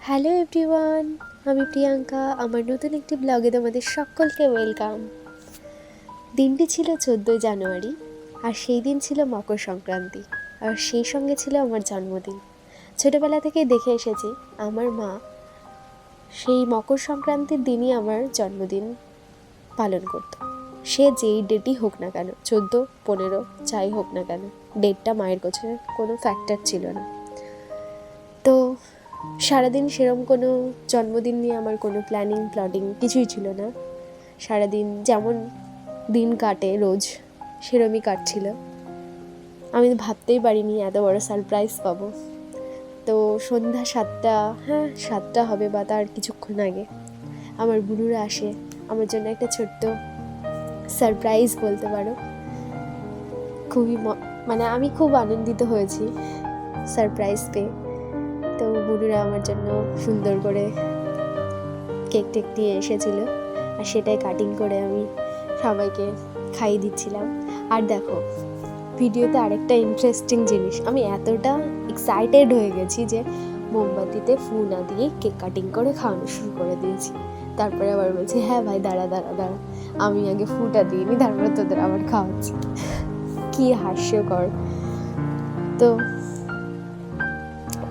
Hello everyone, আমি প্রিয়াঙ্কা। আমার নতুন একটি ব্লগে তোমাদের সকলকে ওয়েলকাম। দিনটি ছিল 14 জানুয়ারি, আর সেই দিন ছিল মকর সংক্রান্তি, আর সেই সঙ্গে ছিল আমার জন্মদিন। ছোটোবেলা থেকে দেখে এসেছি আমার মা সেই মকর সংক্রান্তির দিনই আমার জন্মদিন পালন করতো। সে যেই ডেটই হোক না কেন, 14, 15 যাই হোক না কেন, ডেটটা মায়ের কাছে কোনো ফ্যাক্টর ছিল না। তো সারাদিন সেরকম কোনো জন্মদিন নিয়ে আমার কোনো প্ল্যাটিং কিছুই ছিল না। সারাদিন যেমন দিন কাটে রোজ, সেরমই কাটছিল। আমি ভাবতেই পারিনি এত বড় সারপ্রাইজ পাবো। তো সন্ধ্যা 7টা হবে বা তার কিছুক্ষণ আগে আমার বুনুরা আসে আমার জন্য একটা ছোট্ট সারপ্রাইজ বলতে পারো। খুবই মানে আমি খুব আনন্দিত হয়েছি সারপ্রাইজ পেয়ে। তো বুনুরা আমার জন্য সুন্দর করে কেক নিয়ে এসেছিল, আর সেটাই কাটিং করে আমি সবাইকে খাইয়ে দিচ্ছিলাম। আর দেখো ভিডিওতে আরেকটা ইন্টারেস্টিং জিনিস, আমি এতটা এক্সাইটেড হয়ে গেছি যে মোমবাতিতে ফু না দিয়ে কেক কাটিং করে খাওয়ানো শুরু করে দিয়েছি। তারপরে আবার বলছি, হ্যাঁ ভাই দাঁড়া, আমি আগে ফুটা দিইনি, তারপরে তোদের আবার খাওয়াচ্ছি। কি হাস্যকর। তো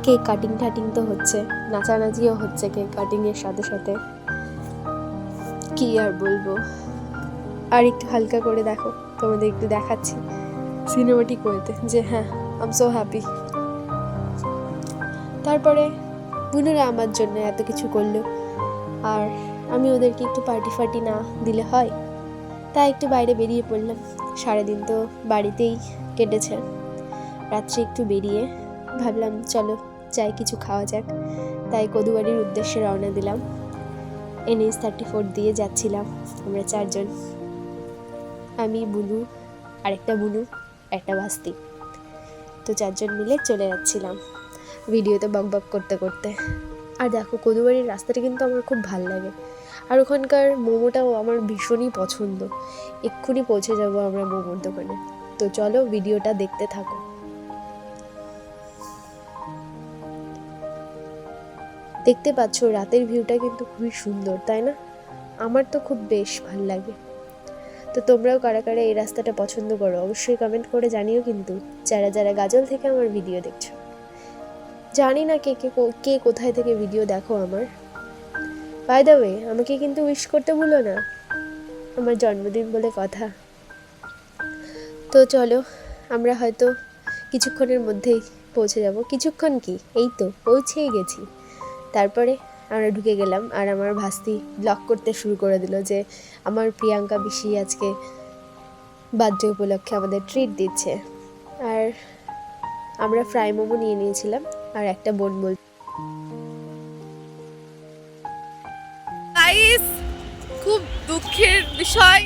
কেক কাটিং তো হচ্ছে, নাচানাচিও হচ্ছে কেক কাটিংয়ের সাথে সাথে। কি আর বলবো। আর একটু হালকা করে দেখো, তোমাদের একটু দেখাচ্ছি সিনেমাটিক ওয়েতে যে হ্যাঁ আই এম সো হ্যাপি। তারপরে বুনুরা আমার জন্য এত কিছু করলো, আর আমি ওদেরকে একটু পার্টি না দিলে হয়, তাই একটু বাইরে বেরিয়ে পড়লাম। সারাদিন তো বাড়িতেই কেটেছে, রাত্রে একটু বেরিয়ে ভাবলাম চলো যাই কিছু খাওয়া যাক। তাই কদুবাড়ির উদ্দেশ্যে রওনা দিলাম। NH 34 দিয়ে যাচ্ছিলাম আমরা 4 জন, আমি, বুনু, আরেকটা বুনু, একটা ভাস্তি। তো 4 জন মিলে চলে যাচ্ছিলাম ভিডিওতে বক করতে। আর দেখো কদুবাড়ির রাস্তাটা কিন্তু আমার খুব ভালো লাগে, আর ওখানকার মোমোটাও আমার ভীষণই পছন্দ। এক্ষুনি পৌঁছে যাবো আমরা মোমোর দোকানে। তো চলো ভিডিওটা দেখতে থাকো। দেখতে পাচ্ছ রাতের ভিউটা কিন্তু খুবই সুন্দর, তাই না? আমার তো খুব বেশ ভালো লাগে। তো তোমরাও কারা এই রাস্তাটা পছন্দ করো অবশ্যই কমেন্ট করে জানিও, কিন্তু যারা গাজল থেকে আমার ভিডিও দেখছো। জানি না কে কোথায় থেকে ভিডিও দেখো আমার। বাই দ্য ওয়ে, আমাকে কিন্তু উইশ করতে ভুলো না, আমার জন্মদিন বলে কথা। তো চলো আমরা হয়তো কিছুক্ষণের মধ্যেই পৌঁছে যাব। কিছুক্ষণ কি, এই তো পৌঁছেই গেছি। তারপরে আমরা ঢুকে গেলাম, আর আমার ভাস্তি ব্লগ করতে শুরু করে দিল যে আমার প্রিয়াঙ্কা পিসি আজকে বার্থডে উপলক্ষে আমাদের ট্রিট দিচ্ছে। আর আমরা ফ্রাই মোমো নিয়ে নিয়েছিলাম, আর একটা বোন বল গাইস, খুব দুঃখের বিষয়,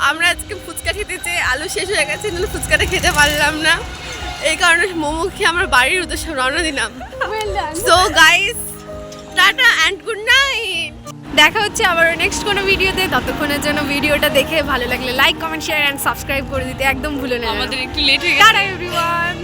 আমরা আজকে ফুচকা খেতে চেয়ে আলু শেষ হয়ে গেছে, কিন্তু ফুচকাটা খেতে পারলাম না। এই কারণে মোমো খেয়ে আমার বাড়ির উদ্দেশ্যে রওনা দিলাম। So guys, tata and good night. দেখা হচ্ছে আবার নেক্সট কোনো ভিডিওতে। ততক্ষণের জন্য ভিডিওটা দেখে ভালো লাগলে like, comment, share and subscribe করে দিতে একদম ভুলো না। আমাদের একটু লেট হয়ে গেছে। Tata everyone.